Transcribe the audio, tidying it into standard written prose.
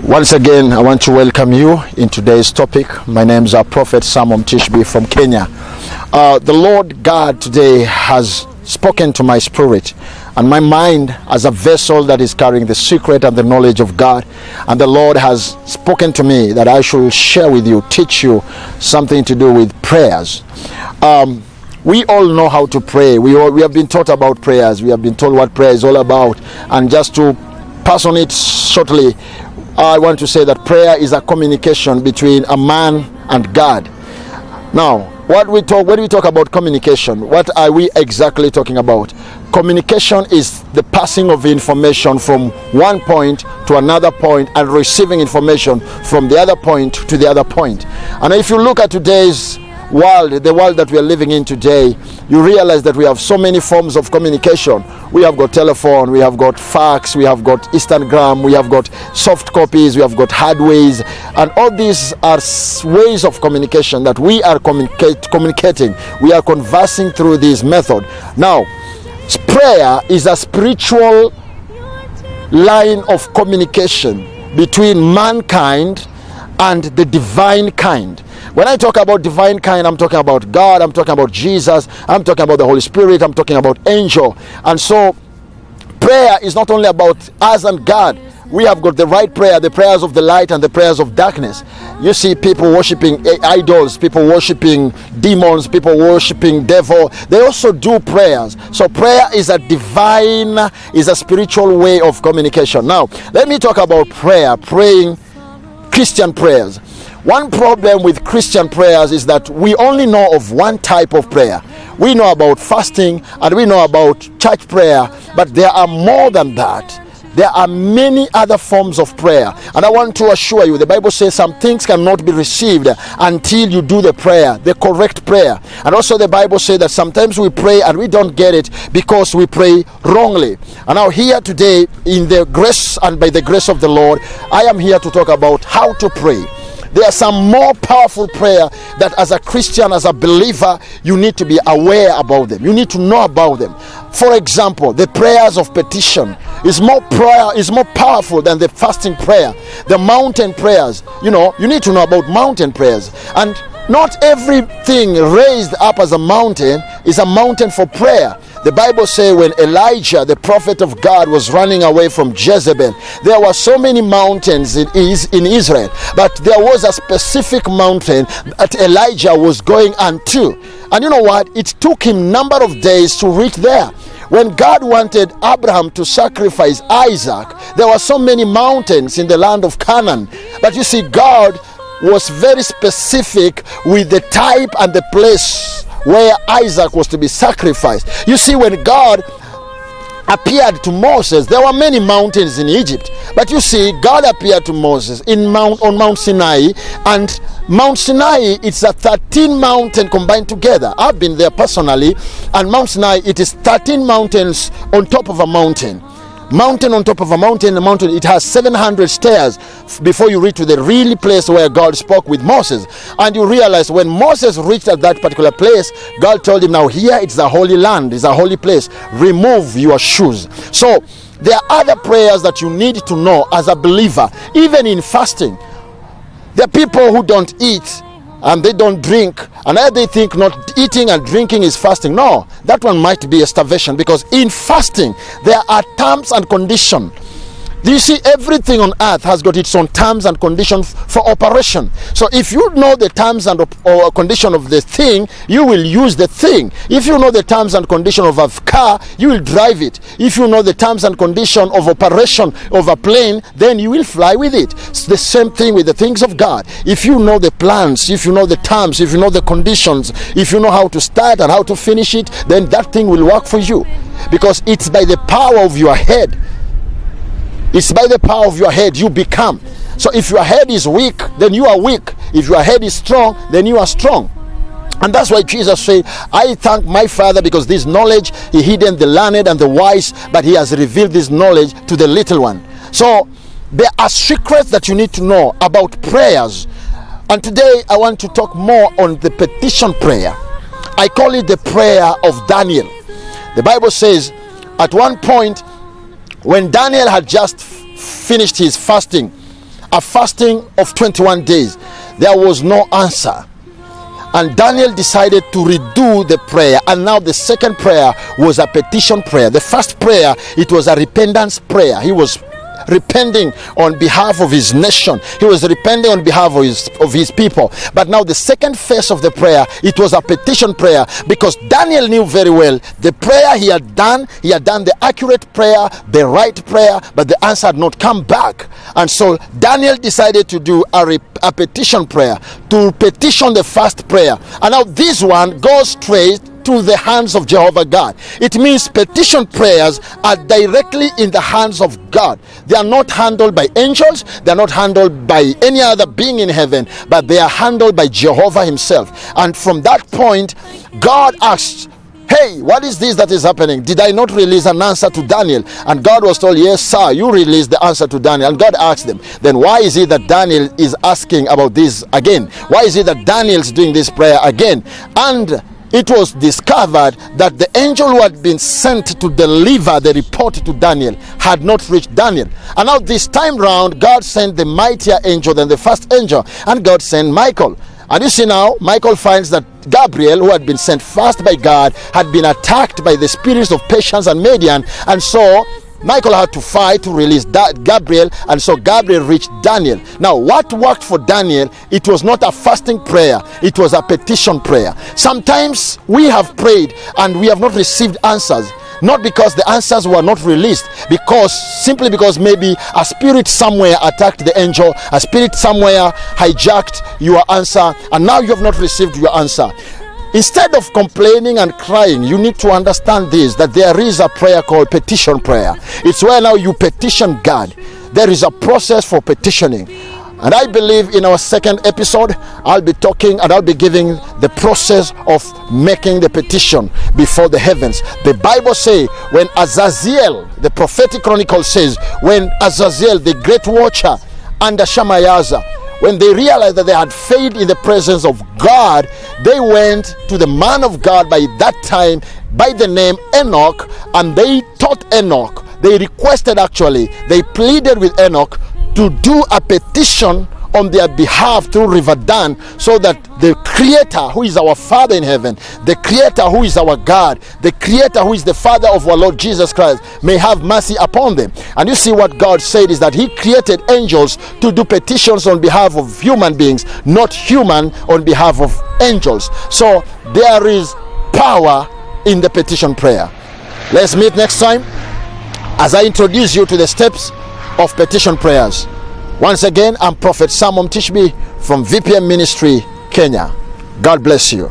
Once again, I want to welcome you in today's topic. My name is Prophet Samom Tishbi from Kenya. The Lord God today has spoken to my spirit and my mind as a vessel that is carrying the secret and the knowledge of God. And the Lord has spoken to me that I should share with you, teach you something to do with prayers. We all know how to pray. We have been taught about prayers. We have been told what prayer is all about. And just to pass on it shortly, I want to say that prayer is a communication between a man and God. Now, when we talk about communication, what are we exactly talking about? Communication is the passing of information from one point to another point and receiving information from the other point to the other point. And if you look at today's world, the world that we are living in today, you realize that we have so many forms of communication. We have got telephone, we have got fax, we have got Instagram, we have got soft copies, we have got hard ways, and all these are ways of communication that we are communicating. We are conversing through this method. Now, prayer is a spiritual line of communication between mankind and the divine kind. When I talk about divine kind, I'm talking about God, I'm talking about Jesus, I'm talking about the Holy Spirit, I'm talking about angel. And so prayer is not only about us and God. We have got the right prayer, the prayers of the light and the prayers of darkness. You see people worshiping idols, people worshiping demons, people worshiping devil. They also do prayers. So prayer is a divine, is a spiritual way of communication. Now, let me talk about prayer, praying Christian prayers. One problem with Christian prayers is that we only know of one type of prayer. We know about fasting and we know about church prayer, but there are more than that. There are many other forms of prayer. And I want to assure you, the Bible says some things cannot be received until you do the prayer, the correct prayer. And also the Bible says that sometimes we pray and we don't get it because we pray wrongly. And now here today, in the grace and by the grace of the Lord, I am here to talk about how to pray. There are some more powerful prayer that as a Christian, as a believer, you need to be aware about them. You need to know about them. For example, the prayers of petition is more powerful than the fasting prayer. The mountain prayers, you need to know about mountain prayers. And not everything raised up as a mountain is a mountain for prayer. The Bible says when Elijah, the prophet of God, was running away from Jezebel, there were so many mountains in Israel, but there was a specific mountain that Elijah was going unto. And you know what? It took him number of days to reach there. When God wanted Abraham to sacrifice Isaac, there were so many mountains in the land of Canaan. But you see, God was very specific with the type and the place where Isaac was to be sacrificed. You see, when God appeared to Moses, there were many mountains in Egypt, but you see, God appeared to Moses on Mount Sinai, and Mount Sinai, it's a 13 mountain combined together. I've been there personally, and Mount Sinai, it is 13 mountains on top of a mountain. Mountain on top of a mountain, it has 700 stairs before you reach to the really place where God spoke with Moses. And you realize when Moses reached at that particular place, God told him, now here it's the holy land, it's a holy place, remove your shoes. So there are other prayers that you need to know as a believer. Even in fasting, there are people who don't eat and they don't drink, and they think not eating and drinking is fasting. No, that one might be a starvation, because in fasting there are terms and conditions. Do you see, everything on earth has got its own terms and conditions for operation. So if you know the terms and or condition of the thing, you will use the thing. If you know the terms and condition of a car, you will drive it. If you know the terms and condition of operation of a plane, then you will fly with it. It's the same thing with the things of God. If you know the plans, if you know the terms, if you know the conditions, if you know how to start and how to finish it, then that thing will work for you, because it's by the power of your head. It's by the power of your head you become. So if your head is weak, then you are weak. If your head is strong, then you are strong. And that's why Jesus said, I thank my Father, because this knowledge he hidden the learned and the wise, but he has revealed this knowledge to the little one. So there are secrets that you need to know about prayers. And today I want to talk more on the petition prayer. I call it the prayer of Daniel. The Bible says at one point, when Daniel had just finished his fasting a fasting of 21 days. There was no answer. And Daniel decided to redo the prayer. And now the second prayer was a petition prayer. The first prayer, it was a repentance prayer. He was repenting on behalf of his nation. He was repenting on behalf of his people. But now the second phase of the prayer, it was a petition prayer, because Daniel knew very well the prayer he had done the accurate prayer, the right prayer, but the answer had not come back. And so Daniel decided to do a petition prayer, to petition the first prayer. And now this one goes straight to the hands of Jehovah God. It means petition prayers are directly in the hands of God. They are not handled by angels, they are not handled by any other being in heaven, but they are handled by Jehovah himself. And from that point, God asked, hey, what is this that is happening? Did I not release an answer to Daniel? And God was told, yes sir, you released the answer to Daniel. And God asked them, then why is it that Daniel is asking about this again? Why is it that Daniel is doing this prayer again? And it was discovered that the angel who had been sent to deliver the report to Daniel had not reached Daniel. And now this time round, God sent the mightier angel than the first angel, and God sent Michael. And you see now, Michael finds that Gabriel, who had been sent first by God, had been attacked by the spirits of Persians and Median, and so Michael had to fight to release Gabriel, and so Gabriel reached Daniel. Now, what worked for Daniel, it was not a fasting prayer, it was a petition prayer. Sometimes we have prayed and we have not received answers, not because the answers were not released, simply because maybe a spirit somewhere attacked the angel, a spirit somewhere hijacked your answer, and now you have not received your answer. Instead of complaining and crying, you need to understand this, that there is a prayer called petition prayer. It's where now you petition God. There is a process for petitioning. And I believe in our second episode, I'll be talking and I'll be giving the process of making the petition before the heavens. The Bible says, when Azazel, the prophetic chronicle says, when Azazel, the great watcher under Shamayaza, when they realized that they had failed in the presence of God, they went to the man of God by that time by the name Enoch, and they taught Enoch, they pleaded with Enoch to do a petition on their behalf through River Dan, so that the Creator, who is our Father in heaven, the Creator who is our God, the Creator who is the Father of our Lord Jesus Christ, may have mercy upon them. And you see what God said is that he created angels to do petitions on behalf of human beings, not human on behalf of angels. So there is power in the petition prayer. Let's meet next time as I introduce you to the steps of petition prayers. Once again, I'm Prophet Samom Tishbi from VPM Ministry, Kenya. God bless you.